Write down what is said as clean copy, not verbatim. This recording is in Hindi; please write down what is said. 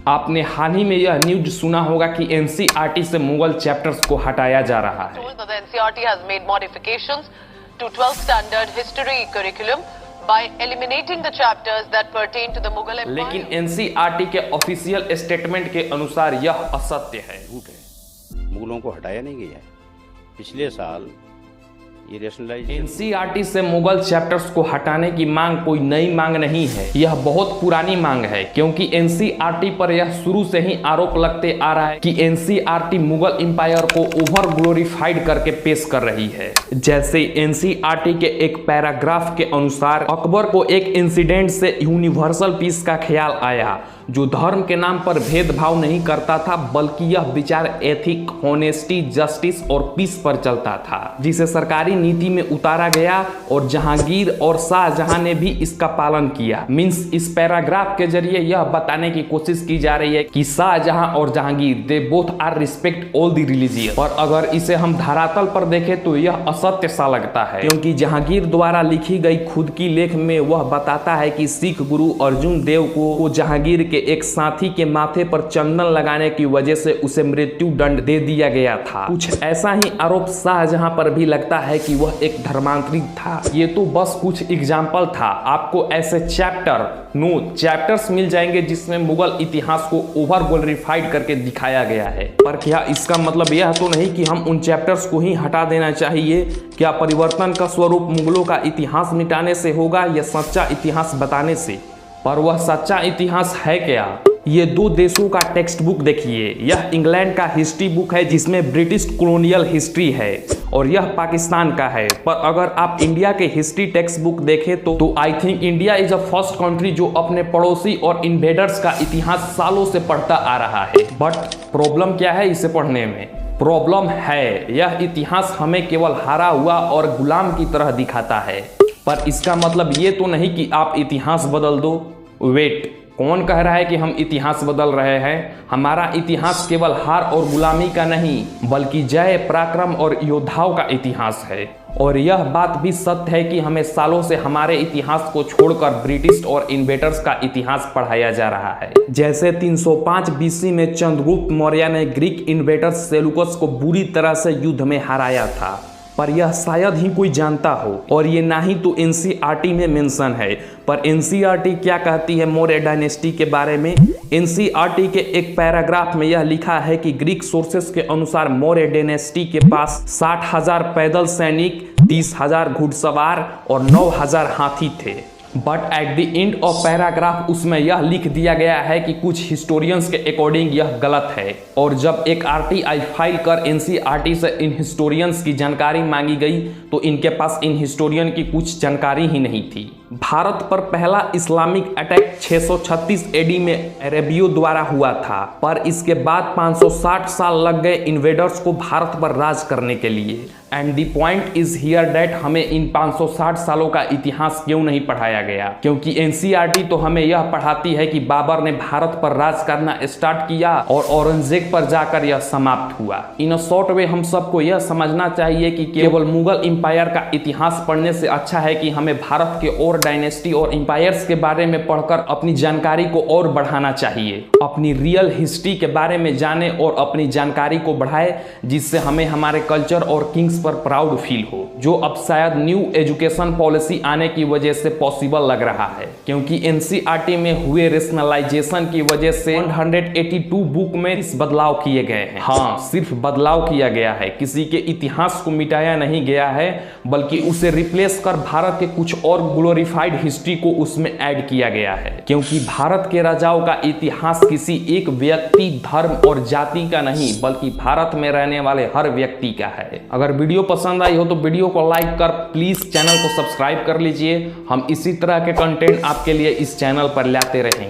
आपने हाल ही में यह न्यूज सुना होगा कि एनसीईआरटी से मुगल चैप्टर्स को हटाया जा रहा है। The NCERT has made modifications to 12th standard history curriculum by eliminating the chapters that pertain to the Mughal Empire. लेकिन एनसीईआरटी के ऑफिशियल स्टेटमेंट के अनुसार यह असत्य है। झूठ है, मुगलों को हटाया नहीं गया है। पिछले साल ये रेशनलाइजेशन एनसीईआरटी से मुगल चैप्टर्स को हटाने की मांग कोई नई मांग नहीं है, यह बहुत पुरानी मांग है, क्योंकि एनसीईआरटी पर यह शुरू से ही आरोप लगते आ रहा है कि एनसीईआरटी मुगल एम्पायर को ओवर ग्लोरीफाइड करके पेश कर रही है। जैसे एनसीईआरटी के एक पैराग्राफ के अनुसार अकबर को एक इंसिडेंट से यूनिवर्सल पीस का ख्याल आया, जो धर्म के नाम पर भेदभाव नहीं करता था, बल्कि यह विचार एथिक, होनेस्टी, जस्टिस और पीस पर चलता था, जिसे सरकारी नीति में उतारा गया और जहांगीर और शाहजहां ने भी इसका पालन किया। मींस इस पैराग्राफ के जरिए यह बताने की कोशिश की जा रही है कि शाहजहां और Jahangir they both are respect all the religion. और अगर इसे हम धरातल पर देखें तो यह असत्य सा लगता है, क्योंकि जहांगीर द्वारा लिखी गई खुद की लेख में वह बताता है कि सिख गुरु अर्जुन देव को जहांगीर के एक साथी के माथे पर चंदन लगाने की वजह से उसे मृत्यु दंड दे दिया गया था। कुछ ऐसा ही आरोप शाहजहां पर भी लगता है कि वह एक धर्मांतरित था। ये तो बस कुछ एग्जाम्पल था। आपको ऐसे चैप्टर्स मिल जाएंगे जिसमें मुगल इतिहास को ओवर ग्लोरीफाइड करके दिखाया गया है। पर क्या इसका मतलब यह तो नहीं कि हम उन चैप्टर्स को ही हटा देना चाहिए? क्या परिवर्तन का स्वरूप मुगलों का इतिहास मिटाने से होगा या सच्चा इतिहास बताने से? पर वह सच्चा इतिहास है क्या? ये दो देशों का टेक्स्ट बुक देखिए। यह इंग्लैंड का हिस्ट्री बुक है जिसमें ब्रिटिश कॉलोनियल हिस्ट्री है, और यह पाकिस्तान का है। पर अगर आप इंडिया के हिस्ट्री टेक्स्ट बुक देखें तो I think India is a first country जो अपने पड़ोसी और इन्वेडर्स का इतिहास सालों से पढ़ता आ रहा है। बट प्रॉब्लम क्या है इसे पढ़ने में? प्रॉब्लम है यह इतिहास हमें केवल हारा हुआ और गुलाम की तरह दिखाता है। पर इसका मतलब ये तो नहीं कि आप इतिहास बदल दो। वेट, कौन कह रहा है कि हम इतिहास बदल रहे हैं? हमारा इतिहास केवल हार और गुलामी का नहीं, बल्कि जय, पराक्रम और योद्धाओं का इतिहास है। और यह बात भी सत्य है कि हमें सालों से हमारे इतिहास को छोड़कर ब्रिटिश और इन्वेडर्स का इतिहास पढ़ाया जा रहा है। जैसे 305 बीसी में चंद्रगुप्त मौर्य ने ग्रीक इन्वेडर्स सेलुकस को बुरी तरह से युद्ध में हराया था, पर यह शायद ही कोई जानता हो, और ये ना ही तो एनसीईआरटी में मेंशन है। पर एनसीईआरटी क्या कहती है मौर्य डायनेस्टी के बारे में? एनसीईआरटी के एक पैराग्राफ में यह लिखा है कि ग्रीक सोर्सेस के अनुसार मौर्य डायनेस्टी के पास 60,000 पैदल सैनिक, 30,000 घुड़सवार और 9,000 हाथी थे। But at the end of paragraph उसमें यह लिख दिया गया है कि कुछ हिस्टोरियंस के अकॉर्डिंग यह गलत है। और जब एक आरटीआई फाइल कर एनसीईआरटी से इन हिस्टोरियंस की जानकारी मांगी गई तो इनके पास इन हिस्टोरियन की कुछ जानकारी ही नहीं थी। भारत पर पहला इस्लामिक अटैक 636 एडी में अरेबियों द्वारा हुआ था, पर इसके बाद 560 साल लग गए इन्वेडर्स को भारत पर राज करने के लिए। And the point is here that हमें इन 560 सालों का इतिहास क्यों नहीं पढ़ाया गया? क्योंकि एनसीईआरटी तो हमें यह पढ़ाती है कि बाबर ने भारत पर राज करना स्टार्ट किया और औरंगजेब पर जाकर यह समाप्त हुआ। इन अ शॉर्ट वे हम सबको यह समझना चाहिए कि केवल मुगल एम्पायर का इतिहास पढ़ने से अच्छा है कि हमें भारत के और डायनेस्टी और एम्पायर्स के बारे में पढ़कर अपनी जानकारी को और बढ़ाना चाहिए। अपनी रियल हिस्ट्री के बारे में जाने और अपनी जानकारी को बढ़ाए, जिससे हमें हमारे कल्चर और किंग्स पर प्राउड फील हो, जो अब शायद न्यू एजुकेशन पॉलिसी आने की वजह से पॉसिबल लग रहा है। क्योंकि एनसीईआरटी में हुए रेशनलाइजेशन की वजह से 182 बुक में इस बदलाव किए गए हैं। हाँ, सिर्फ बदलाव किया गया है, किसी के इतिहास को मिटाया नहीं गया है, बल्कि उसे रिप्लेस कर भारत के कुछ और ग्लोरीफाइड हिस्ट्री को उसमें ऐड किया गया है। क्योंकि भारत के राजाओं का इतिहास किसी एक व्यक्ति, धर्म और जाति का नहीं, बल्कि भारत में रहने वाले हर व्यक्ति का है। अगर वीडियो पसंद आई हो तो वीडियो को लाइक कर प्लीज चैनल को सब्सक्राइब कर लीजिए। हम इसी तरह के कंटेंट आपके लिए इस चैनल पर लाते रहेंगे।